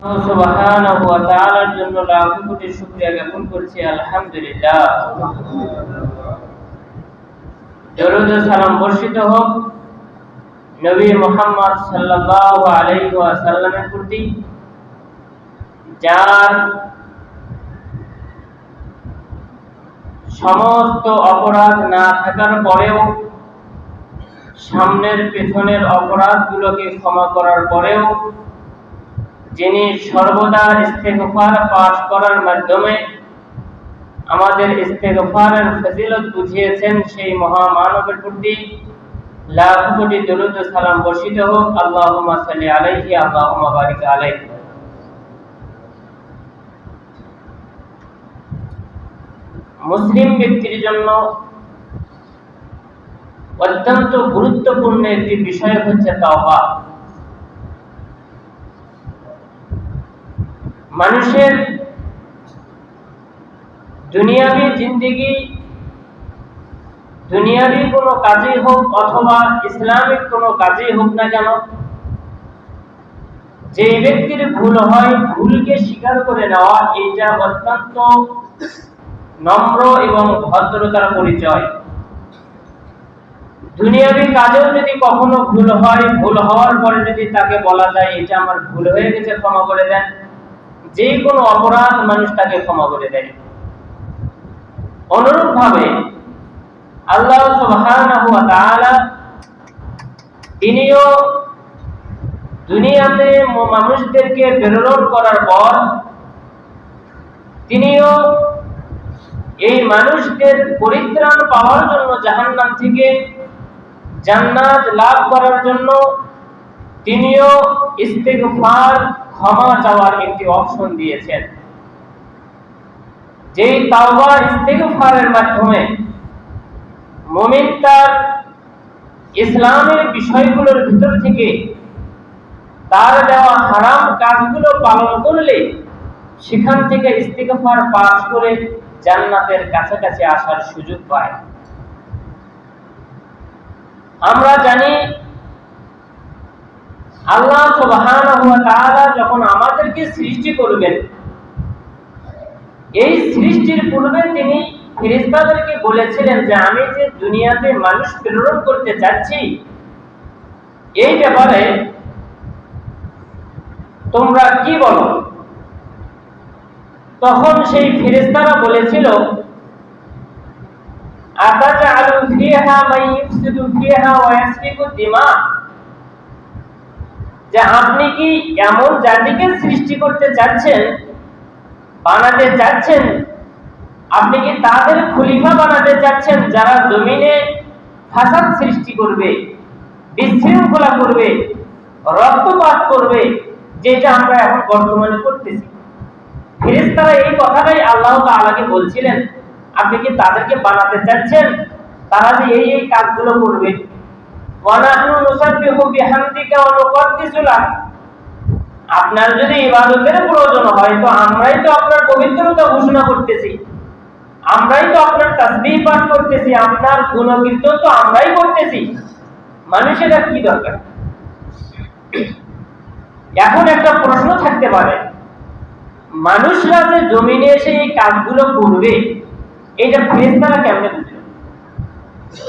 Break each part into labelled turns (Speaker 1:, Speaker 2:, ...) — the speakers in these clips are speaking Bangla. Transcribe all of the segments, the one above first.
Speaker 1: সুবহানাহু ওয়া তাআলার জন্য লাখ কোটি শুকরিয়া জ্ঞাপন করছি। আলহামদুলিল্লাহ। দরুদ ও সালাম বর্ষিত হোক নবী মুহাম্মদ সাল্লাল্লাহু আলাইহি ওয়াসাল্লামের প্রতি, যার সমস্ত অপরাধ না থাকার পরেও, সামনের পেছনের অপরাধগুলোকে ক্ষমা করার পরেও যিনি সর্বদা ইস্তেগফার পাঠ করার মাধ্যমে আমাদের ইস্তেগফারের ফজিলত বুঝিয়েছেন, সেই মহামানবের প্রতি লাখ কোটি দরুদ ও সালাম বর্ষিত হোক। আল্লাহুম্মা সাল্লি আলাইহি, আল্লাহুম্মা বারিক আলাইহি। মুসলিম ব্যক্তির জন্য অত্যন্ত গুরুত্বপূর্ণ একটি বিষয় হচ্ছে তাওবা। মানুষের দুনিয়াবি জিন্দেগি, দুনিয়াবি কোনো কাজই হোক অথবা ইসলামিক কোনো কাজই হোক না কেন, যে ব্যক্তির ভুল হয়, ভুলকে স্বীকার করে নেওয়া, এটা অত্যন্ত নম্র এবং ভদ্রতার পরিচয়। দুনিয়াবি কাজেও যদি কখনো ভুল হয়, ভুল হওয়ার পরে যদি তাকে বলা যায় এটা আমার ভুল হয়ে গেছে, ক্ষমা করে দেন, যে কোনো অপরাধ মানুষ তাকে ক্ষমা করে দেয়। অনুরূপভাবে আল্লাহ সুবহানাহু ওয়া তাআলা তিনিও দুনিয়াতে মানুষদেরকে প্রেরণ করার পর তিনিও এই মানুষদের পরিত্রাণ পাওয়ার জন্য, জাহান্নাম থেকে জান্নাত লাভ করার জন্য তিনিও ইস্তেগফার, ক্ষমা চাওয়ার একটি অপশন দিয়েছেন। যেই তাওবা ইস্তেগফারের মাধ্যমে মুমিন তার ইসলামের বিষয়গুলোর ভিতর থেকে তার দেওয়া হারাম কাজগুলো পালন করলে সেখান থেকে ইস্তেগফার পাঠ করে জান্নাতের কাছাকাছি আসার সুযোগ পায়। আমরা জানি আল্লাহ সুবহানাহু ওয়া তাআলা যখন আমাদেরকে সৃষ্টি করবেন, এই সৃষ্টির পূর্বে তিনি ফেরেশতাদেরকে বলেছিলেন যে আমি যে দুনিয়াতে মানুষ প্রেরণ করতে যাচ্ছি, এই ব্যাপারে তোমরা কি বলো? তখন সেই ফেরেশতারা বলেছিল, আতাজআলু ফিহা মান ইফসিদু ফিহা ওয়া ইয়াসফিকু দিমা, যে আপনি কি এমন জাতিকে সৃষ্টি করতে যাচ্ছেন, বানাতে যাচ্ছেন, আপনি কি তাদের খলিফা বানাতে যাচ্ছেন যারা জমিনে ফাসাদ সৃষ্টি করবে, বিশৃঙ্খলা করবে, রক্তপাত করবে, যেটা আমরা এখন বর্তমানে করতেছি। ফেরেশতারা এই কথাটাই আল্লাহ তাআলাকে বলছিলেন, আপনি কি তাদেরকে বানাতে চাচ্ছেন তারা যে এই এই কাজগুলো করবে? ওয়া নাহনু নুসাব্বিহু বিহামদিকা ওয়া নুকদ্দিসু লাক, আপনার যদি ইবাদতের প্রয়োজন হয় তো আমরাই তো আপনার পবিত্রতা ঘোষণা করতেছি, আমরাই তো আপনার তাসবিহ পাঠ করতেছি, আপনার গুণকীর্তন তো আমরাই করতেছি, মানুষের আর কি দরকার? এখন একটা প্রশ্ন থাকতে পারে, মানুষরা যে জমিনে এসে এই কাজগুলো করবে, এটা ফেরেশতারা কেমনে বুঝবে?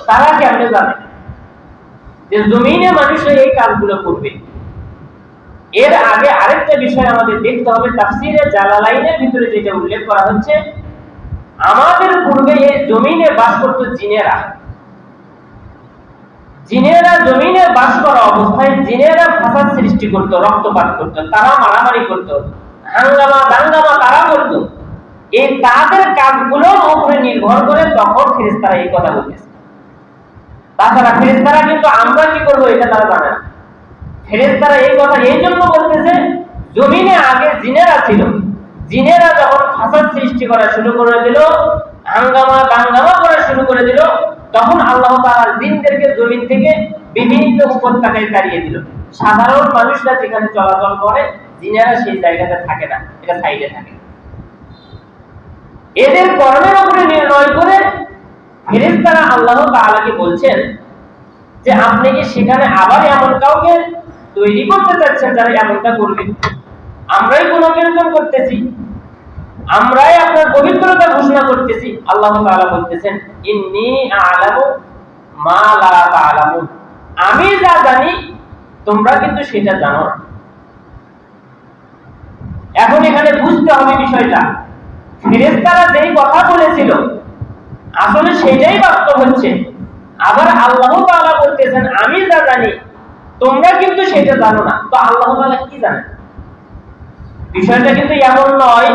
Speaker 1: তারা কেমনে জানে যে জমিনে মানুষরা এই কাজগুলো করবে? এর আগে আরেকটা বিষয় আমাদের দেখতে হবে। তাফসীরে জালালাইনের ভিতরে যেটা উল্লেখ করা হচ্ছে, আমাদের পূর্বে এই জমিনে বাস করত জিনেরা। জিনেরা জমিনে বাস করা অবস্থায় জিনেরা ফাসাদ সৃষ্টি করত, রক্তপাত করত, তারা মারামারি করত, হাঙ্গামা দাঙ্গামা তারা করত। এই তাদের কাজগুলোর উপরে নির্ভর করে তখন ফেরেশতারা এই কথা বলতেছে। তাছাড়া ফেরেশতারা কিন্তু আমরা কি করবো এটা তারা জানে না। ফেরেশতারা এই কথা এই জন্য বলতেছে, জমিনে আগে জিনেরা ছিল, জিনেরা যখন ফাসাদ সৃষ্টি করা শুরু করে দিল, হাঙ্গামা দাঙ্গামা করা শুরু করে দিল, তখন আল্লাহ তাআলা জিনদেরকে জমিন থেকে বিভিন্ন উপত্যকায় তাড়িয়ে দিল। সাধারণ মানুষরা যেখানে চলাচল করে, জিনেরা সেই জায়গাতে থাকে না, এটা সাইডে থাকে। এদের কর্মের উপরে নির্ণয় করে ফেরেশতারা আল্লাহ তাআলাকে বলছেন যে আপনি কি সেখানে আবার এমন কাউকে তৈরি করতে চাচ্ছেন যারা এমনটা করবে? আমরাই গুণকীর্তন করতেছি, আমরাই আপনার পবিত্রতা ঘোষণা করতেছি। আল্লাহ তাআলা বলতেছেন ইন্নী আ'লামু মা লা তা'লামুন, আমি যা জানি তোমরা কিন্তু সেটা জানো না। এখন এখানে বুঝতে হবে বিষয়টা, ফেরেশতারা যেই কথা বলেছিল আসলে সেটাই বাস্তব হচ্ছে। আবার আল্লাহ তাআলা বলতেছেন আমি যা জানি তোমরা কিন্তু সেটা জানো না। তো আল্লাহ তাআলা কি জানেন? বিষয়টা কিন্তু এমন নয়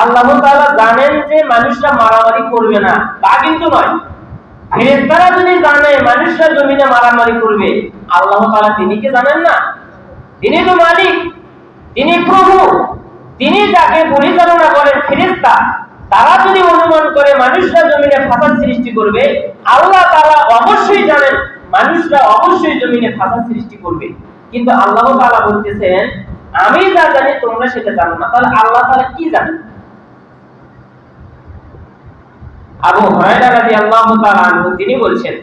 Speaker 1: আল্লাহ তাআলা জানেন যে মানুষরা মারামারি করবে না, তা কিন্তু নয়। ফেরেশতারা যদি জানে মানুষরা জমিনে মারামারি করবে, আল্লাহ তাআলা তিনি কি জানেন না? তিনি তো মালিক, তিনি প্রভু, তিনি যাকে পরিচালনা করেন ফেরেশতা, তারা যদি অনুমান করে মানুষরা জমিনে ফাসাদ সৃষ্টি করবে, আল্লাহ তাআলা অবশ্যই জানেন মানুষরা অবশ্যই জমিনে ফাসাদ সৃষ্টি করবে। কিন্তু আল্লাহ তাআলা বলতেছেন আমি যা জানি তোমরা সেটা জানো না। তাহলে আল্লাহ তাআলা কি জানেন? আবু হুরায়রা রাদিয়াল্লাহু তাআলা আনহু তিনি বলছেন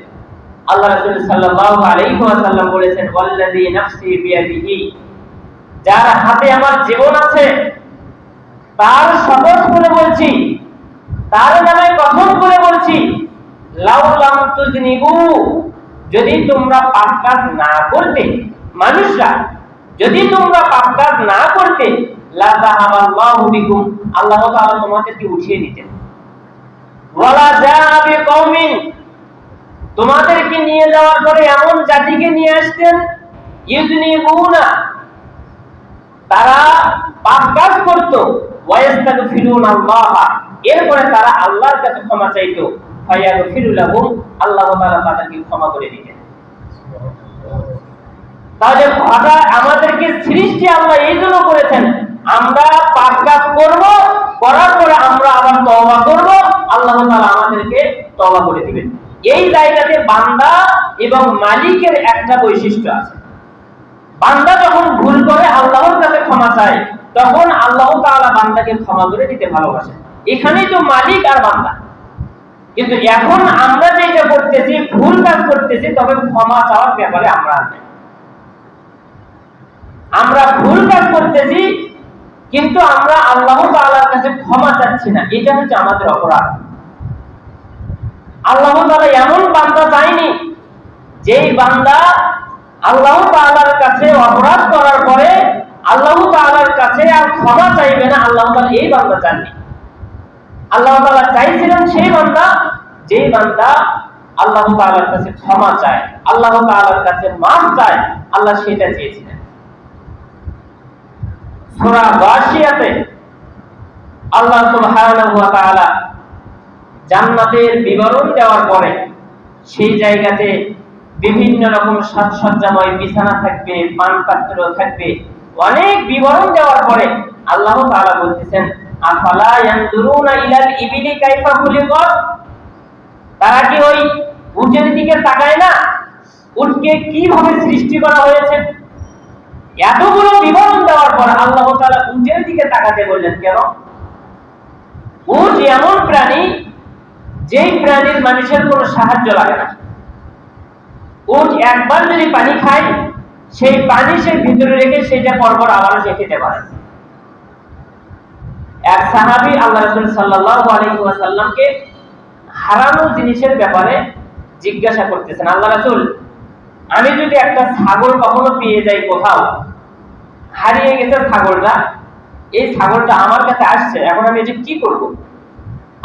Speaker 1: আল্লাহ রাসূল সাল্লাল্লাহু আলাইহি ওয়াসাল্লাম বলেছেন ওয়াল্লাযী নাফসি বিয়াদিহি, যার হাতে আমার জীবন আছে তার শপথ করে বলছি, তার নামে কসম করে বলছি, লাউ লাম তুযনিবু, যদি তোমরা পাপ কাজ না করতে, মানুষরা যদি তোমরা পাপ কাজ না করতে, লা যাহাবাল্লাহু বিকুম, আল্লাহ তাআলা তোমাদেরকে উঠিয়ে দিতেন। ওয়ালা জাআ বিকওমিন, তোমাদেরকে নিয়ে যাওয়ার পরে এমন জাতিকে নিয়ে আসতেন ইযনিবুনা, তারা পাপ কাজ করত, ওয়ায়াস্তাগফিরুনা আল্লাহ, এরপরে তারা আল্লাহর কাছে ক্ষমা চাইতো, ফায়াগফিরু লাহুম, আল্লাহ তাআলা তাদেরকে ক্ষমা করে দিতেন। তাহলে আমাদেরকে সৃষ্টি আল্লাহ এই জন্য করেছেন আমরা পাপ কাজ করব, করার পরে আমরা আবার তওবা করব, আল্লাহ তাআলা আমাদেরকে তওবা করে দিবেন। এই জায়গাতে বান্দা এবং মালিকের একটা বৈশিষ্ট্য আছে, বান্দা যখন ভুল করে আল্লাহর কাছে ক্ষমা চায় তখন আল্লাহ তাআলা বান্দাকে ক্ষমা করে দিতে ভালোবাসেন। এখানেই তো মালিক আর বান্দা। কিন্তু এখন আমরা যেটা করতেছি ভুল কাজ করতেছি, তবে ক্ষমা চাওয়ার ব্যাপারে আমরা ভুল কাজ করতেছি কিন্তু আমরা আল্লাহ তাআলার কাছে ক্ষমা চাচ্ছি না, এটা হচ্ছে আমাদের অপরাধ। আল্লাহ তাআলা এমন বান্দা চাইনি যেই বান্দা আল্লাহ তাআলার কাছে অপরাধ করার পরে আল্লাহ তাআলার কাছে আর ক্ষমা চাইবে না, আল্লাহ তাআলা এই বান্দা চাননি। আল্লাহ তাআলা চাইছিলেন সেই বান্দা যেই বান্দা আল্লাহ তাআলার কাছে ক্ষমা চায়, আল্লাহ তাআলার কাছে মাফ চায়, আল্লাহ সেটা চেয়েছিলেন। সূরা গাশিয়াতে আল্লাহ সুবহানাহু ওয়া তাআলা জান্নাতের বিবরণ দেওয়ার পরে সেই জায়গাতে বিভিন্ন রকম সাজসজ্জাময় বিছানা থাকবে, পান পাত্র থাকবে, অনেক বিবরণ দেওয়ার পরে আল্লাহ তাআলা বলতেছেন আফালা ইয়ানজুরুনা ইলাল ইবিলি কাইফা খুলিকাত, তারা কি ওই উটের দিকে তাকায় না উটকে কিভাবে সৃষ্টি করা হয়েছে? এতগুলো বিবরণ দেওয়ার পর আল্লাহ তাআলা উটের দিকে তাকাতে বললেন কেন? উট এমন প্রাণী যেই প্রাণীর মানুষের কোনো সাহায্য লাগে না। উট একবার যদি পানি খায় সেই পানি সে ভিতরে রেখে সেটা পরপর আবার সে খেতে পারে। এক সাহাবী আল্লাহ রাসূল সাল্লাল্লাহু আলাইহি ওয়াসাল্লামকে হারানো জিনিসের ব্যাপারে জিজ্ঞাসা করতেছেন, আল্লাহ রাসূল আমি যদি একটা ছাগল কখনো পেয়ে যাই, কোথাও হারিয়ে গেছে ছাগলটা, এই ছাগলটা আমার কাছে আসছে, এখন আমি এটা কি করব?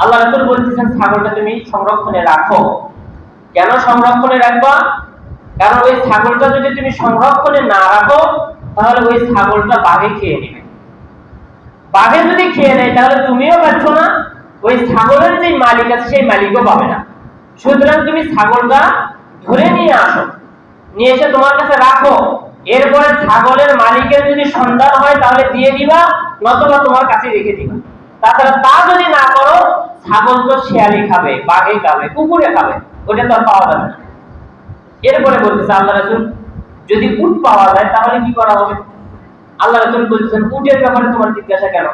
Speaker 1: আল্লাহ রাসূল বলতেছেন ছাগলটা তুমি সংরক্ষণে রাখো। কেন সংরক্ষণে রাখবা? কারণ ওই ছাগলটা যদি তুমি সংরক্ষণে না রাখো তাহলে ওই ছাগলটা বাঘে খেয়ে নেবে। বাঘে যদি খেয়ে নেয় তাহলে তুমিও পাচ্ছ না, ওই ছাগলের যে মালিক আছে সেই মালিকও পাবে না। সুতরাং তুমি ছাগলটা ধরে নিয়ে আসো, নিয়ে এসে তোমার কাছে রাখো, এরপরে ছাগলের মালিকের যদি সন্ধান হয় তাহলে দিয়ে দিবা, নতুবা তোমার কাছে রেখে দিবা। তাছাড়া তা যদি না করো ছাগল তো শিয়ালি খাবে, বাঘে খাবে, কুকুরে খাবে, ওটা তো পাওয়া যাবে না। এরপরে বলতেছে আল্লাহ রাসূল যদি উট পাওয়া যায় তাহলে কি করা হবে? আল্লাহ রাসূল বলতেছেন উটের ব্যাপারে তোমার জিজ্ঞাসা কেন?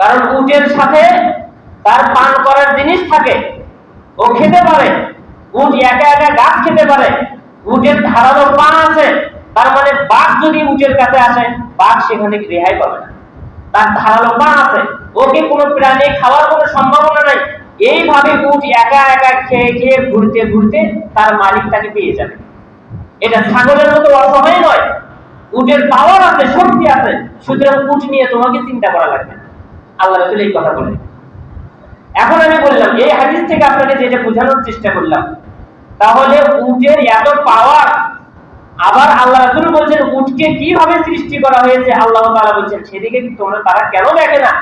Speaker 1: কারণ উটের সাথে তার পান করার জিনিস থাকে, ও খেতে পারে, উট একা একা গাছ খেতে পারে, উটের ধারালো পা আছে, তার মানে বাঘ যদি উটের কাছে আসে, বাঘ সেখান থেকে রেহাই পাবে না, তার ধারালো পা আছে, ওকে কোনো প্রাণী খাওয়ার কোনো সম্ভাবনা নাই। এইভাবে উট একা একা খেয়ে খেয়ে ঘুরতে ঘুরতে তার মালিক তাকে পেয়ে যাবে। এটা ছাগলের মতো অসহায় নয়, উটের পাওয়ার আছে, শক্তি আছে, সুতরাং উট নিয়ে তোমাকে চিন্তা করা লাগবে না। আল্লাহ রাসূল এই কথা বললেন। এখন আমি বললাম এই হাদিস থেকে আপনাকে যেটা বোঝানোর চেষ্টা করলাম, তাহলে উটের এত পাওয়ার, আবার আল্লাহ রাসূল বলছেন উটকে কিভাবে সৃষ্টি করা হয়েছে, আল্লাহ তাআলা বলছেন সেদিকে তোমরা তারা কেন দেখে না?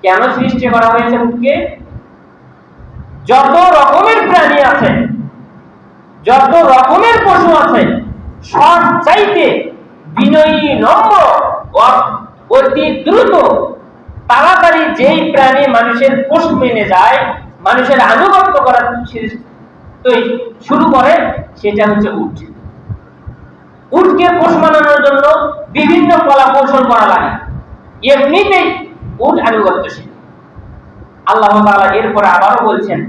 Speaker 1: কেন সৃষ্টি করা হয়েছে উটকে? যত রকমের প্রাণী আছে, যত রকমের পশু আছে, সব চাইতে বিনয়ী, নম্র, অতি দ্রুত তাড়াতাড়ি যেই প্রাণী মানুষের পোষ মেনে যায়, মানুষের আনুগত্য করা শুরু করে, সেটা হচ্ছে উট। উটকে পোষ মানানোর জন্য বিভিন্ন কলা কৌশল করা লাগে, এমনিতেই উট আনুগত্যশীল। আল্লাহ তাআলা এরপরে আবারও বলছেন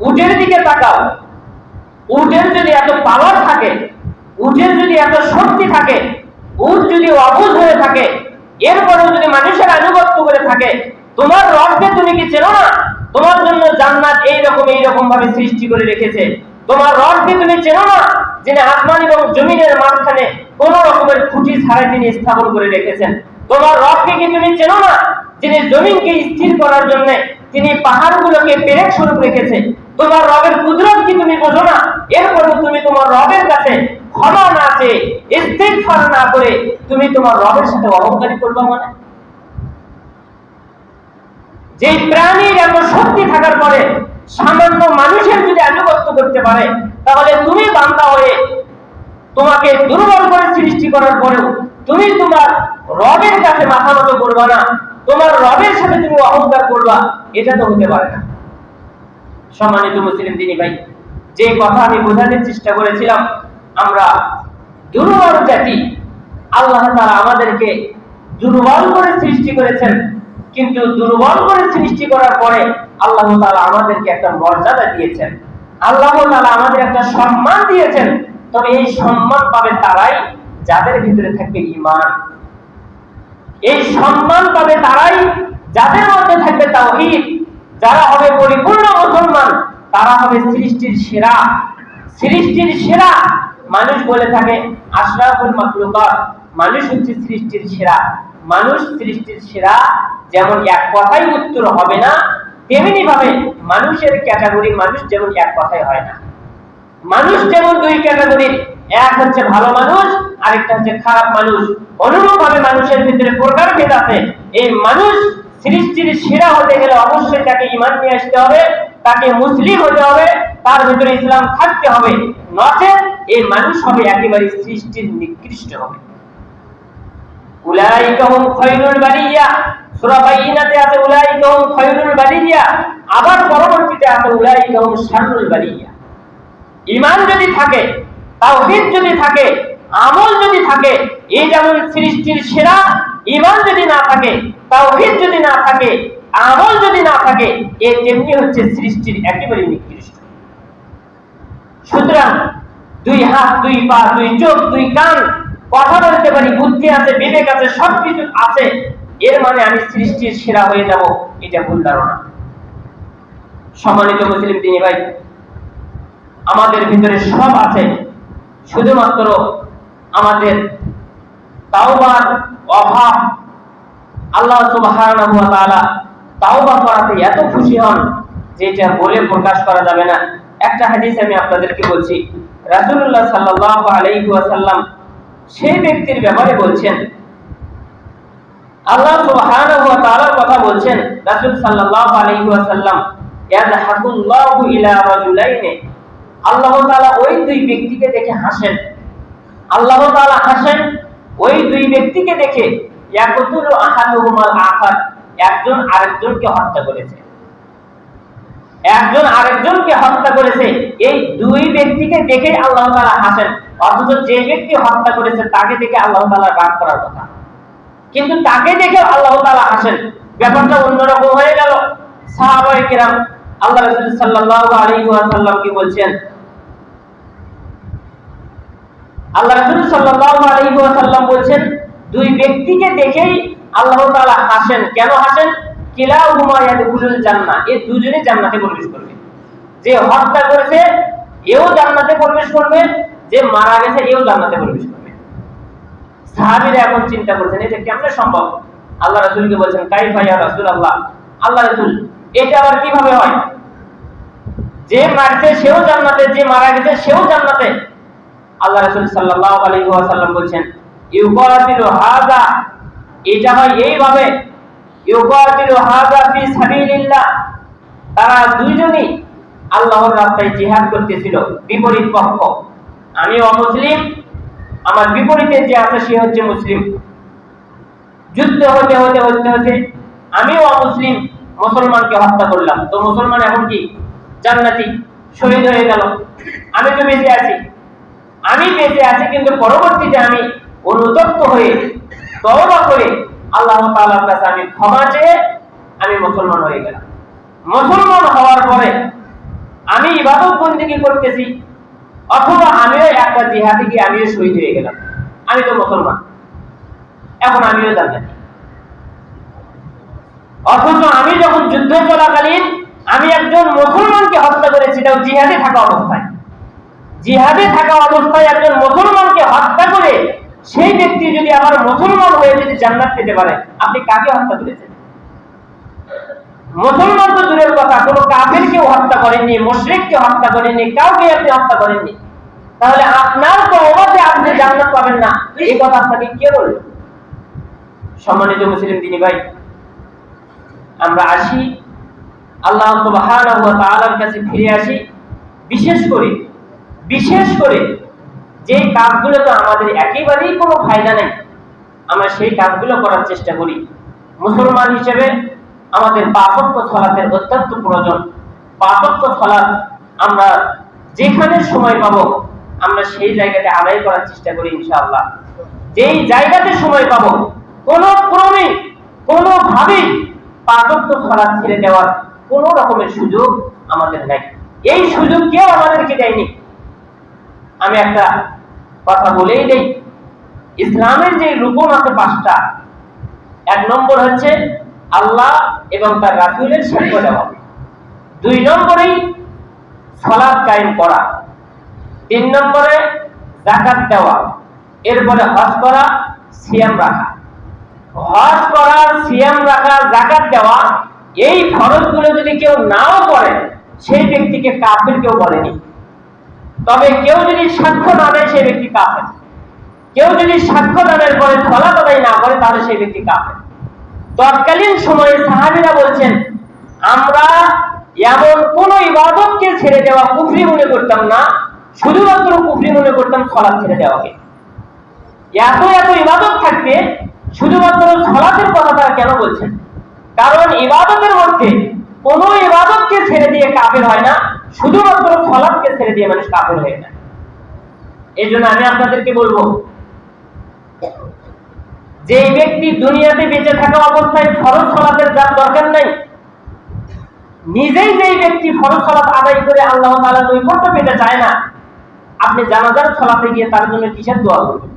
Speaker 1: উটের দিকে তাকাও, উটের যদি এত পাওয়ার থাকে, উটের যদি এত শক্তি থাকে, উট যদি অবুঝ হয়ে থাকে, এরপরেও যদি মানুষের আনুগত্য করে থাকে, তোমার রবকে তুমি কি চেনো না? তোমার জন্য জান্নাত এইরকম ভাবে সৃষ্টি করে রেখেছে। তোমার রবকে তুমি চেনো না, যিনি আসমান এবং জমিনের মাঝখানে কোন রকমের খুঁটি ছাড়াই তিনি স্থাপন করে রেখেছেন। তোমার রবকে কি তুমি চেনো না, যিনি জমিনকে স্থির করার জন্য তিনি পাহাড়গুলোকে পেরেক স্বরূপ রেখেছে। তোমার রবের কুদরত কি তুমি বোঝো না? এরপরে তুমি তোমার রবের কাছে ক্ষমা না চেয়ে, ইস্তিগফার না করে তুমি তোমার রবের সাথে অহংকারী করবে? মানে যে প্রাণীর এত শক্তি থাকার পরে সামান্য মানুষের যদি আনুগত্য করতে পারে, তাহলে তুমি বান্দা হয়ে তোমাকে দুর্বল করে সৃষ্টি করার পরেও তুমি তোমার রবের কাছে মাথা নত করবা না, তোমার রবের সাথে তুমি অহংকার করবা, এটা তো হতে পারে না। সম্মানিত মুসলিম দিনী ভাই, যে কথা আমি বোঝানোর চেষ্টা করেছিলাম, আমরা দুর্বল জাতি, আল্লাহ তাআলা আমাদেরকে দুর্বল করে সৃষ্টি করেছেন, কিন্তু দুর্বল করে সৃষ্টি করার পরে আল্লাহ তাআলা আমাদেরকে একটা মর্যাদা দিয়েছেন, আল্লাহ তাআলা আমাদের একটা সম্মান দিয়েছেন। তবে এই সম্মান পাবে তারাই যাদের ভিতরে থাকবে ঈমান। এই সম্মান পাবে তারাই যাদের মধ্যে থাকবে তাওহীদ। যারা হবে পরিপূর্ণ মুসলমান, তারা হবে সৃষ্টির সেরা। সৃষ্টির সেরা মানুষ বলে থাকে আশরাফুল মাখলুকাত, মানুষ হচ্ছে সৃষ্টির সেরা। মানুষ সৃষ্টির সেরা যেমন এক কথাই উত্তর হবে না, তেমনি ভাবে মানুষের ক্যাটাগরি মানুষ যেমন এক কথাই হয় না। মানুষ যেমন দুই ক্যাটাগরির, এক হচ্ছে ভালো মানুষ, আরেকটা হচ্ছে খারাপ মানুষ। অনুরূপ ভাবে মানুষের ভিতরে প্রকারভেদ আছে। এই মানুষ সৃষ্টির সেরা হতে গেলে অবশ্যই তাকে ঈমান নিয়ে আসতে হবে, তাকে মুসলিম হতে হবে, তার ভিতরে ইসলাম থাকতে হবে, নচেত এই মানুষ হবে একেবারে সৃষ্টির নিকৃষ্ট হবে। উলাইকা হুম খায়রুল বারিয়া, সূরা বাইয়িনাতে আছে উলাইকা হুম খায়রুল বারিয়া, আবার পরবর্তীতে আছে উলাইকা হুম শাররুল বারিয়া। ঈমান যদি থাকে, তাওহীদ যদি থাকে, আমল যদি থাকে, এই যেমন সৃষ্টির সেরা, ঈমান যদি না থাকে, তাওহীদ যদি না থাকে, আমল যদি না থাকে, এ তেমনি হচ্ছে সৃষ্টির একেবারে নিকৃষ্ট। সুতরাং দুই হাত, দুই পা, দুই চোখ, দুই কান, কথা বলতে পারি, বুদ্ধি আছে, বিবেক আছে, সবকিছু আছে, এর মানে আমি সৃষ্টির সেরা হয়ে যাব, এটা ভুল ধারণা। সম্মানিত মুসলিম দিনী ভাই, আমাদের ভিতরে সব আছে, শুধুমাত্র আমাদের তাওবার অভাব। আল্লাহ সুবহানাহু ওয়া তাআলা তাওবা করাতে এত খুশি হন যেটা বলে প্রকাশ করা যাবে না। একটা হাদিস আমি আপনাদেরকে বলছি, রাসূলুল্লাহ সাল্লাল্লাহু আলাইহি ওয়াসাল্লাম সেই ব্যক্তির ব্যাপারে বলছেন, আল্লাহ সুবহানাহু ওয়া তাআলার কথা বলছেন, রাসূল সাল্লাল্লাহু আলাইহি ওয়াসাল্লাম, ইয়াযহাকুল্লাহু ইলা রাজুলাইনি, আল্লাহ তাআলা ওই দুই ব্যক্তিকে দেখে হাসেন। আল্লাহ তাআলা হাসেন ওই দুই ব্যক্তিকে দেখে, ইয়াকুতুলু আহাদুহুমাল আখার, একজন আরেকজনকে হত্যা করেছে, একজন আরেকজনকে হত্যা করেছে, এই দুই ব্যক্তিকে দেখে আল্লাহ তাআলা হাসেন। অথচ যে ব্যক্তি হত্যা করেছে তাকে দেখে আল্লাহ তাআলা রাগ করার কথা, কিন্তু তাকে দেখে আল্লাহ তাআলা হাসেন। ব্যাপারটা অন্যরকম হয়ে গেল। সাহাবায়ে কেরাম আল্লাহ রাসূল সাল্লাল্লাহু আলাইহি ওয়াসাল্লাম কি বলছেন, আল্লাহ রাসূল সাল্লাল্লাহু আলাইহি ওয়াসাল্লাম বলেন, দুই ব্যক্তিকে দেখেই আল্লাহ তাআলা হাসেন। কেন হাসেন? কিলাহুমা ইয়াদখুলুল জান্নাহ, এই দুজনেই জান্নাতে প্রবেশ করবে। যে হত্যা করেছে এও জান্নাতে প্রবেশ করবে, যে মারা গেছে এও জান্নাতে প্রবেশ করবে। সাহাবীরা এখন চিন্তা করছেন এটা কেমনে সম্ভব? আল্লাহ রাসূলকে বলেন, কাইফা ইয়া রাসূলুল্লাহ, আল্লাহ রাসূল এটা আবার কিভাবে হয়? যে মারছে সেও জান্নাতে, যে মারা গেছে সেও জান্নাতে। আল্লাহ রাসূল সাল্লাল্লাহু আলাইহি ওয়াসাল্লাম বলেন, ইউকাতিলু হাযা, এটা হয় এইভাবে, ইউকাতিলু হাযা ফি সাবিলিল্লাহ, তারা দুইজনই আল্লাহর রাস্তায় জিহাদ করতেছিল, বিপরীত পক্ষ। আমি অমুসলিম, আমার বিপরীতে যে আছে সে হচ্ছে মুসলিম। যুদ্ধ হতে হতে হতে হতে আমিও অমুসলিম মুসলমানকে হত্যা করলাম, তো মুসলমান এখন কি জান্নাতি, শহীদ হয়ে গেল। আমি তো বেঁচে আছি, আমি বেঁচে আছি, কিন্তু পরবর্তীতে আমি অনুতপ্ত হয়ে তওবা করে আল্লাহ তাআলার কাছে আমি ক্ষমা চেয়ে আমি মুসলমান হয়ে গেলাম। মুসলমান হওয়ার পরে আমি ইবাদত বন্দেগী করতেছি, অথবা আমিও একটা জিহাদে গিয়ে আমিও শহীদ হয়ে গেলাম, আমি তো মুসলমান, এখন আমিও জান্নাতি। অথচ আমি যখন যুদ্ধ চলাকালীন আমি একজন মুসলমানকে হত্যা করেছি, তাও জিহাদে থাকা অবস্থায়। জিহাদে থাকা অবস্থায় একজন মুসলমানকে হত্যা করে সেই ব্যক্তি যদি আবার মুসলমান হয়ে যদি জান্নাত পেতে পারে, আপনি কাকে হত্যা করেছেন? মুসলমান তো দূরের কথা, কোনো কাফেরকেও হত্যা করেননি, মুশরিককে হত্যা করেননি, কাউকে আপনি হত্যা করেননি। তাহলে আপনার তওবাতে আপনি জান্নাত পাবেন না, এই কথা আপনাকে কে বলল? সম্মানিত মুসলিম দিনী ভাই, আমরা আসি আল্লাহ সুবহানাহু ওয়া তাআলার কাছে ফিরে আসি। বিশেষ করে যে কাজগুলো তো আমাদের একেবারেই কোনো ফায়দা নেই, আমরা সেই কাজগুলো করার চেষ্টা করি। মুসলমান হিসেবে আমাদের ৫ ওয়াক্ত সালাতের অত্যন্ত প্রয়োজন। ৫ ওয়াক্ত সালাত আমরা যেখানে সময় পাবো আমরা সেই জায়গাতে আদায় করার চেষ্টা করি ইনশাআল্লাহ। যেই জায়গাতে সময় পাবো কোনো ক্রমে কোনোভাবেই ৫ ওয়াক্ত সালাত ছেড়ে দেওয়ার কোনো রকমের সুযোগ আমাদের নাই। এই সুযোগ কেউ আমাদেরকে দেয়নি। আমি একটা কথা বলেই দেই, ইসলামের যে রুকন আছে ৫টা, ১ নম্বর হচ্ছে আল্লাহ এবং তার রাসূলের সাক্ষ্য দেওয়া, ২ নম্বরেই সালাত কায়েম করা, ৩ নম্বরে যাকাত দেওয়া, এরপরে হজ করা, সিয়াম রাখা। হজ করা, সিয়াম রাখা, যাকাত দেওয়া, এই ফরজগুলো যদি কেউ নাও করে সেই ব্যক্তিকে কাফের কেউ বলেনি। তবে কেউ যদি সাক্ষ্য না দেয় সেই ব্যক্তি কাফের। কেউ যদি সাক্ষ্য দানের পরে সালাত আদায় না করে তাহলে সেই ব্যক্তি কাফের। তৎকালীন সময়ে সাহাবীরা বলছেন, আমরা এমন কোন ইবাদতকে ছেড়ে দেওয়া কুফরি মনে করতাম না, শুধুমাত্র কুফরি মনে করতাম সালাত ছেড়ে দেওয়াকে। এত এত ইবাদত থাকতে শুধুমাত্র সালাতের কথা তারা কেন বলছেন? কারণ ইবাদতের মধ্যে কোন ইবাদতকে ছেড়ে দিয়ে কাফের হয় না, শুধুমাত্র সালাতকে ছেড়ে দিয়ে মানুষ কাফের হয়ে যায়। এই জন্য আমি আপনাদেরকে বলবো, যে ব্যক্তি দুনিয়াতে বেঁচে থাকা অবস্থায় ফরজ সালাতের যার দরকার নাই, নিজেই যেই ব্যক্তি ফরজ সালাত আদায় করে আল্লাহ তাআলার নৈকট্য পেতে চায় না, আপনি জানাজার সালাতে গিয়ে তার জন্য কিসের দোয়া করবেন?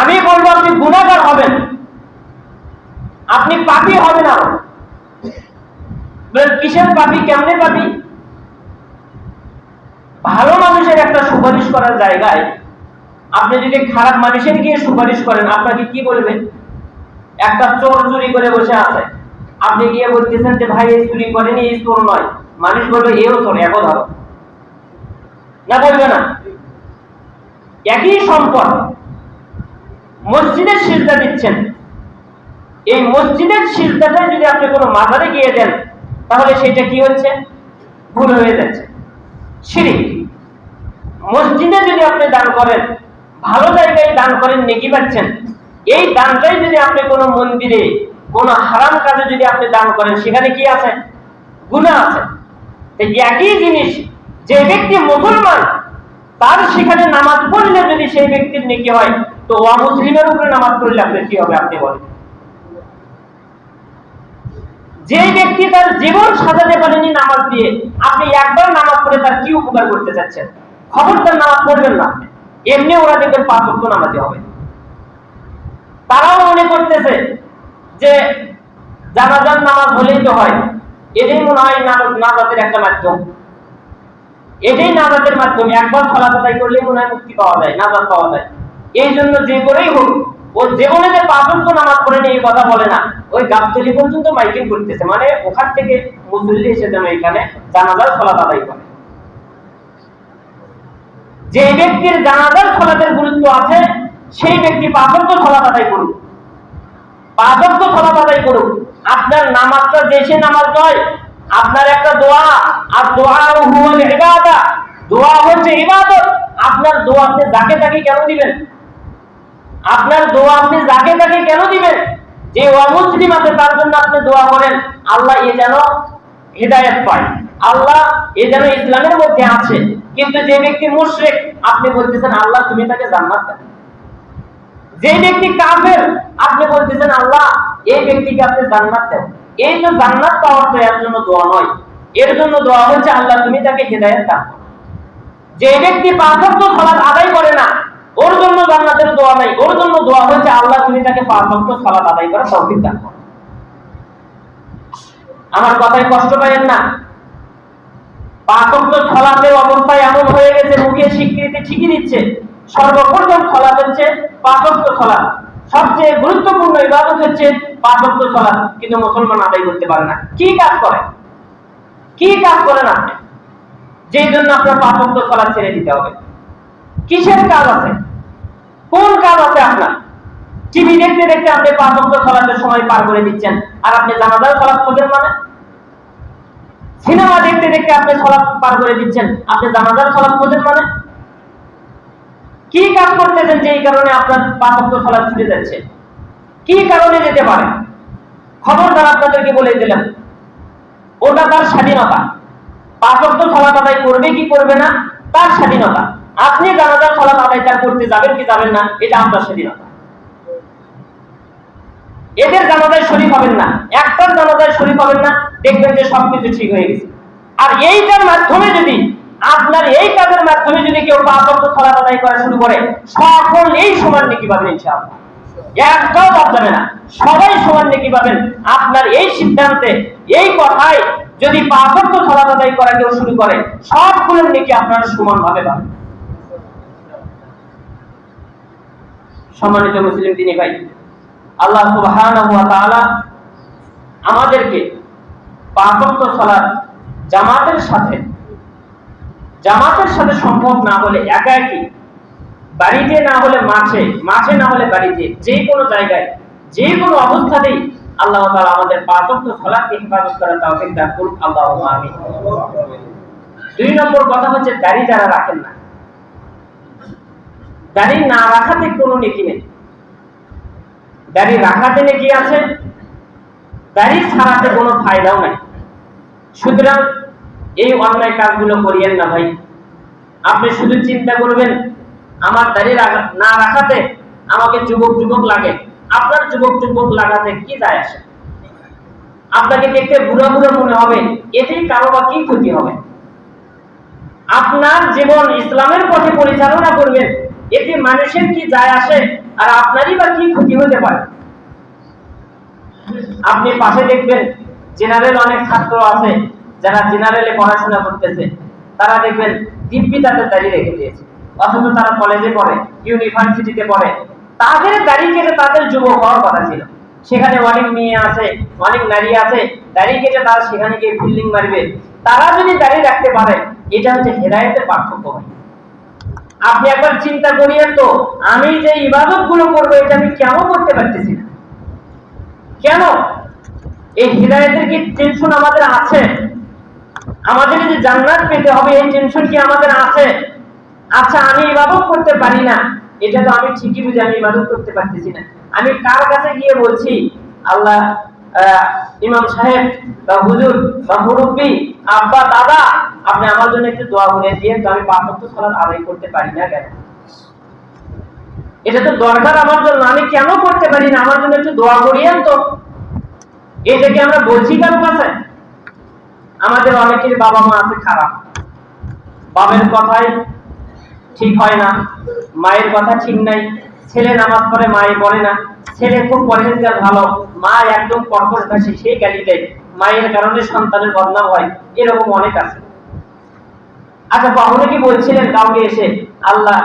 Speaker 1: আমি বলবো আপনি গুনাহগার হবেন, আপনি পাপী হবেন। না কিসের পাপী, কেমনে পাপী? ভালো মানুষের একটা সুপারিশ করার জায়গায় আপনি যদি খারাপ মানুষের গিয়ে সুপারিশ করেন, আপনাকে কি বলবেন? একটা চোর চুরি করে বসে আছে, আপনি গিয়ে বলতেছেন যে ভাই এই চুরি করেনি, এই চোর নয়, মানুষ বলবে এও চোর, একও ধরো না, বলবে না? একই সম্পদ মসজিদের সিজদা দিচ্ছেন, এই মসজিদের সিজদাটা যদি আপনি কোনো মাজারে গিয়ে দেন তাহলে সেটা কি হচ্ছে? ভুল হয়ে যাচ্ছে, শিরক। মসজিদে যদি আপনি দান করেন, ভালো জায়গায় দান করেন, নেকি পাচ্ছেন। এই দানটাই যদি আপনি কোনো মন্দিরে কোনো হারাম কাজে যদি আপনি দান করেন, সেখানে কি আছে? গুনাহ আছে। একই জিনিস যে ব্যক্তি মুসলমান তার সেখানে নামাজ পড়লে যদি সেই ব্যক্তির নেকি হয়, তো অমুসলিমের উপরে নামাজ পড়লে আপনার কি হবে আপনি বলেন? যে ব্যক্তি তার জীবন সাজাতে পারেনি নামাজ দিয়ে, আপনি একবার নামাজ পড়ে তার কি উপকার করতে চাচ্ছেন? খবরদার নামাজ পড়বেন না। এমনি ওরা দেখবেন 5 ওয়াক্ত নামাজি হবে। তারাও মনে করতেছে যে জানাজার নামাজ হলেই তো হয়, এটাই মনে হয় নাজাতের একটা মাধ্যম, এটাই নাজাতের মাধ্যম। একবার সালাত আদায় করলেই মনে হয় মুক্তি পাওয়া যায়, নাজাত পাওয়া যায়। এই জন্য যে করেই হোক ও জীবনে যে 5 ওয়াক্ত নামাজ পড়েনি এই কথা বলে না, ওই গাবতলী পর্যন্ত মাইকিং করতেছে, মানে ওখান থেকে মুসল্লি এসে যেন এখানে জানাজার সালাত আদায় করে। যে ব্যক্তির জানাজার সালাতের গুরুত্ব আছে সেই ব্যক্তি 5 ওয়াক্ত সালাত আদায় করুক, 5 ওয়াক্ত সালাত আদায় করুক। আপনার নামাজটা যে সে নামাজ নয়, আপনার একটা দোয়া, আর দোয়া হুয়াল ইবাদা, দোয়া হচ্ছে ইবাদত। আপনার দোয়া আপনি যাকে তাকে কেন দিবেন? আপনার দোয়া আপনি যাকে তাকে কেন দিবেন? যে অমুসলিম আছে তার জন্য আপনি দোয়া করেন, আল্লাহ এ যেন হিদায়াত পায়, আল্লাহ এ যেন ইসলামের মধ্যে আছে। কিন্তু যে ব্যক্তি মুশরিক, আপনি বলতেছেন আল্লাহ তুমি তাকে জান্নাত দাও। যে ব্যক্তি কাফের, আপনি বলতেছেন আল্লাহ এই ব্যক্তিকে আপনি জান্নাত দাও। এই যে জান্নাত পাওয়ার তো এর জন্য দোয়া নয়, এর জন্য দোয়া হচ্ছে আল্লাহ তুমি তাকে হিদায়াত দাও। যে ব্যক্তি 5 ওয়াক্ত সালাত আদায় করে না, ওর জন্য জান্নাতের দোয়া নাই, ওর জন্য দোয়া হচ্ছে আল্লাহ তুমি তাকে 5 ওয়াক্ত সালাত আদায় করার তৌফিক দান করো। আমার কথায় কষ্ট পাবেন না। 5 ওয়াক্ত সালাতের অবস্থায় এমন হয়ে গেছে, মুখে স্বীকৃতি ঠিকই দিচ্ছে, সর্বপ্রথম সালাত হচ্ছে 5 ওয়াক্ত সালাত, সবচেয়ে গুরুত্বপূর্ণ ইবাদত হচ্ছে 5 ওয়াক্ত সালাত, কিন্তু মুসলমান আদায় করতে পারে না। কি কাজ করে? কি কাজ করেন আপনি যেই জন্য আপনার 5 ওয়াক্ত সালাত ছেড়ে দিতে হবে? কিসের কাজ আছে? কোন কাজ আছে আপনার? টিভি দেখতে দেখতে আপনি 5 ওয়াক্ত সালাতের সময় পার করে দিচ্ছেন, আর আপনি জানাজার সালাত পড়বেন মানে? সিনেমা দেখতে দেখতে আপনি সালাত পার করে দিচ্ছেন, আপনি জানাজার সালাত পড়বেন মানে? কি কাজ করতেছেন যে এই কারণে আপনার 5 ওয়াক্ত সালাত ছুটে যাচ্ছে? কি কারণে যেতে পারে? খবরদার আপনাদেরকে বলে দিলাম, ওটা তার স্বাধীনতা। 5 ওয়াক্ত সালাত আদায় করবে কি করবে না তার স্বাধীনতা। আপনি জানাজার সালাত আদায় করতে যাবেন কি যাবেন না এটা আপনার স্বাধীনতা। এদের জানাজায় শরীক হবেন না, একটার জানাজায় শরীক হবেন না, দেখবেন যে সবকিছু ঠিক হয়ে গেছে। আর এইটার মাধ্যমে যদি আপনার এই কাজের মাধ্যমে যদি কেউ 5 ওয়াক্ত সালাত আদায় করা শুরু করে, সকল এই সমান নেকি পাবেন ইনশাআল্লাহ। একটাও বাদ যাবে না, সবাই সমান নেকি পাবেন। আপনার এই সিদ্ধান্তে, এই কথায় যদি 5 ওয়াক্ত সালাত আদায় করা কেউ শুরু করে, সবগুলো নেকি আপনারা সমানভাবে পাবেন। সম্মানিত মুসলিম দিনী ভাই, আল্লাহ সুবহানাহু ওয়া তাআলা আমাদেরকে 5 ওয়াক্ত সালাত জামাতের সাথে সম্ভব না হলে একা একই, বাড়িতে না হলে মাঠে, মাঠে না হলে বাড়িতে, যে কোনো জায়গায় যে কোনো অবস্থাতেই আল্লাহ তাআলা আমাদের 5 ওয়াক্ত সালাতকে হেফাজত করার তৌফিক দান করুন, আল্লাহুম্মা আমিন। 2 নম্বর কথা হচ্ছে দাড়ি যারা রাখেন না, দাড়ি না রাখাতে কোনো নেকি নেই, দাড়ি রাখাতে নেকি আছে, দাড়ি ছাড়াতে কোনো ফায়দাও নাই। সুতরাং এই অন্যায় কাজগুলো করিয়েন না ভাই। আপনি শুধু চিন্তা করবেন আমার দাড়ি না রাখাতে আমাকে যুবক যুবক লাগে, আপনার যুবক যুবক লাগাতে কি যায় আসে? আপনাকে দেখতে বুড়া বুড়া মনে হবে, এতেই কারো বা কি ক্ষতি হবে? আপনার জীবন ইসলামের পথে পরিচালনা করবেন, এতে মানুষের কি যায় আসে? আর আপনারই বা কি ক্ষতি হতে পারে? আপনি পাশে দেখবেন জেনারেল অনেক ছাত্র আছে যারা জেনারেলে পড়াশোনা করতেছে, তারা দেখবেন দিব্যি তাদের দাড়ি রেখে দিয়েছে, অথচ তারা কলেজে পড়ে, ইউনিভার্সিটিতে পড়ে। তাদের দাড়ি কেটে তাদের যুবক হওয়ার কথা ছিল, সেখানে অনেক মেয়ে আছে, অনেক নারী আছে, দাড়ি কেটে তারা সেখানে গিয়ে ফিল্ডিং মারবে। তারা যদি দাড়ি রাখতে পারে, এটা হচ্ছে হেদায়েতের পার্থক্য। আপনি একবার চিন্তা করিয়েন তো, আমি যে ইবাদত গুলো করবো এটা আমি কেন করতে পারতেছি না? কেন? এই হিদায়াতের কি টেনশন আমাদের আছে? আমাদের যে জান্নাত পেতে হবে এই টেনশন কি আমাদের আছে? আচ্ছা, আমি ইবাদত করতে পারি না, এটা তো আমি ঠিকই বুঝি আমি ইবাদত করতে পারতেছি না। আমি কার কাছে গিয়ে বলছি আল্লাহ, ইমাম সাহেব বা হুজুর বা মুরব্বী, আব্বা, দাদা, আপনি আমার জন্য একটু দোয়া করে দিয়ে, তো আমি 5 ওয়াক্ত সালাত আদায় করতে পারি না কেন? এটা তো দরকার আমার জন্য, আমি কেন করতে পারি না? আমার জন্য একটু দোয়া করিয়েন তো। এটা কি আমরা বলছি কারো কাছে? আমাদের অনেকের বাবা মা আছে খারাপ, বাবার কথায় ঠিক হয় না, মায়ের কথা ঠিক নাই, ছেলে নামাজ পড়ে মায়ে পড়ে না, ছেলে খুব পরহেজগার ভালো, মা একদম কর্কশভাষী, সে গালি দেয়, মায়ের কারণে সন্তানের বদনাম হয়, এরকম অনেক আছে। আচ্ছা, কখনো কি বলছিলেন কাউকে এসে, আল্লাহ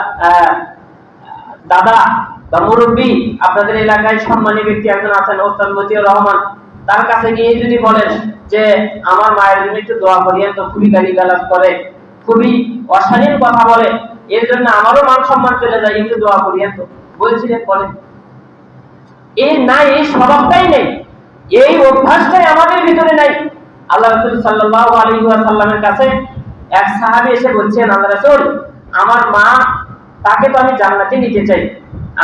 Speaker 1: দাদা বা মুরব্বী, আপনাদের এলাকায় সম্মানী ব্যক্তি একজন আছেন ওস্তাদ মতিউর রহমান, তার কাছে গিয়ে যদি বলেন যে আমার মায়ের জন্য একটু দোয়া করিয়েন তো, খুবই গালিগালাজ করে, খুবই অশালীন কথা বলে, এর জন্য আমারও মান সম্মান চলে যায়, একটু দোয়া করিয়েন তো, বলছিলেন? বলেন, এই নাই, এই স্বভাবটাই নেই, এই অভ্যাসটাই আমাদের ভিতরে নাই। আল্লাহ রাসূল সাল্লাল্লাহু আলাইহি ওয়াসাল্লামের কাছে এক সাহাবী এসে বলছেন, আল্লাহ রাসূল, আমার মা, তাকে তো আমি জান্নাতে নিতে চাই,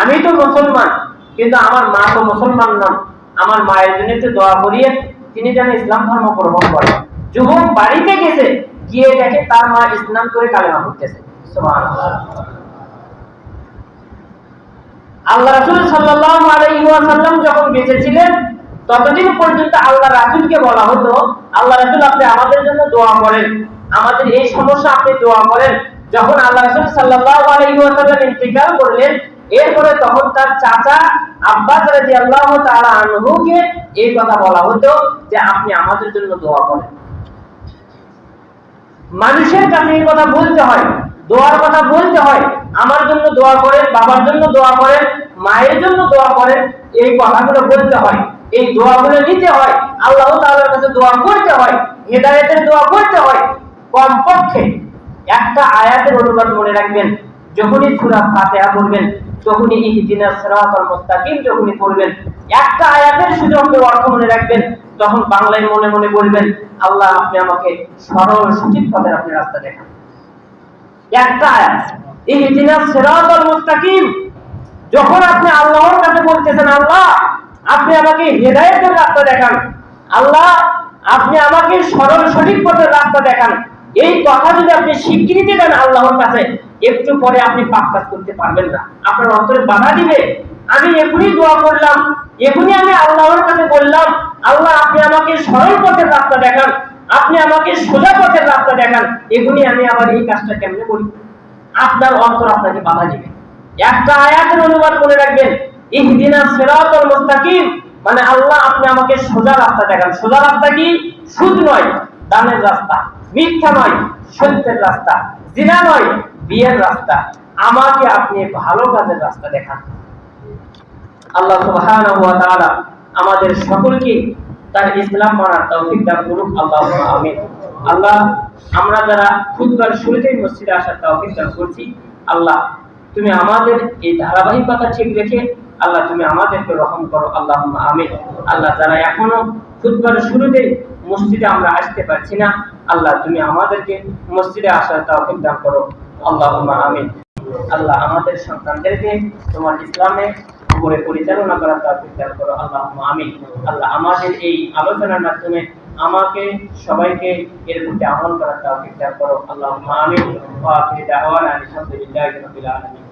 Speaker 1: আমি তো মুসলমান, কিন্তু আমার মা তো মুসলমান নন, আমার মায়ের জন্য একটু দোয়া করিয়ে তিনি যেন ইসলাম ধর্ম গ্রহণ করেন। যুবক বাড়িতে গেছে, গিয়ে দেখে তার মা ইসলাম করে কালেমা পড়তেছে। সুবহানাল্লাহ। আল্লাহ রাসূল সাল্লাল্লাহু আলাইহি ওয়াসাল্লাম যখন বেঁচে ছিলেন, ততদিন পর্যন্ত আল্লাহ রাসূলকে বলা হতো, আল্লাহ রাসূল আপনি আমাদের জন্য দোয়া করেন, আমাদের এই সমস্যা আপনি দোয়া করেন। যখন আল্লাহ রাসূল সাল্লাল্লাহু আলাইহি ওয়াসাল্লাম ইন্তিকাল করলেন, এরপরে তখন তার চাচা আব্বাস রাদিয়াল্লাহু তাআলা আনহুকে এই কথা বলা হতো যে আপনি আমাদের জন্য দোয়া করেন। মানুষের কাছে এই কথা বলতে হয়, দোয়ার কথা বলতে হয়, আমার জন্য দোয়া করেন, বাবার জন্য দোয়া করেন, মায়ের জন্য দোয়া করেন, এই কথাগুলো বলতে হয়, এই দোয়াগুলো নিতে হয়, আল্লাহ তাআলার কাছে দোয়া করতে হয়, হেদায়েতের দোয়া করতে হয়। কমপক্ষে একটা আয়াতের অনুবাদ মনে রাখবেন, যখনই সূরা ফাতিহা পড়বেন, তখনই ইহদিনাস সিরাতাল মুস্তাকিম যখনই পড়বেন, একটা আয়াতের শুধু আপনি অর্থ মনে রাখবেন, তখন বাংলায় মনে মনে বলবেন, আল্লাহ আপনি আমাকে সরল সঠিক পথের আপনি রাস্তা দেখান। একটা আয়াত, ইহদিনাস সিরাতাল মুস্তাকিম, যখন আপনি আল্লাহর কাছে বলতেছেন, আল্লাহ আপনি আমাকে হেদায়েতের রাস্তা দেখান, আল্লাহ আপনি আমাকে সরল সঠিক পথের রাস্তা দেখান, এই কথা যদি আপনি স্বীকৃতি দেন আল্লাহর কাছে, একটু পরে আপনি পাপ কাজ করতে পারবেন না, আপনার অন্তরে বাধা দিবে। আমি এখনই দোয়া করলাম, এখনই আমি আল্লাহর কাছে বললাম, আল্লাহ আপনি আমাকে সরল পথের রাস্তা দেখান, আপনি আমাকে সোজা পথের রাস্তা দেখান, এখনই আমি আবার এই কাজটা কেমনে করি, আপনার অন্তর আপনাকে বাধা দিবে। একটা আয়াতের অনুবাদ করে রাখবেন, ইহদিনাস সিরাতাল মুস্তাকিম, মানে আল্লাহ আপনি আমাকে সোজা রাস্তা দেখান। সোজা রাস্তা কি? সুদ নয়, দানের রাস্তা, মিথ্যা নয়, সত্যের রাস্তা, জিনা নয়, বিয়ের রাস্তা, আমাকে আপনি ভালো কাজের রাস্তা দেখান। আল্লাহ সুবহানাহু ওয়া তাআলা আমাদের সকলকে তার ইসলাম মানার তৌফিক দান করুন, আল্লাহুম্মা আমিন। আল্লাহ আমরা যারা খুতবার শুরুতেই মসজিদে আসার তৌফিক দান করছি, আল্লাহ তুমি আমাদের এই ধারাবাহিকতা ঠিক রেখে আল্লাহ তুমি আমাদেরকে রহম করো, আল্লাহুম্মা আমিন। আল্লাহ যারা এখনো খুতবার শুরুতে মসজিদে আমরা আসতে পারছি না, আল্লাহ তুমি আমাদেরকে মসজিদে আসার তৌফিক দান করো, আল্লাহুম্মা আমিন। আল্লাহ আমাদের সন্তানদেরকে তোমার ইসলামে উপরে পরিচালনা করার তৌফিক দান করো, আল্লাহুম্মা আমিন। আল্লাহ আমাদের এই আলোচনার মাধ্যমে আমাকে সবাইকে এর প্রতি আমল করার তৌফিক দান করো, আল্লাহুম্মা আমিন। ওয়া আখিরু দাওয়ানা আলহামদুলিল্লাহি রাব্বিল আলামিন।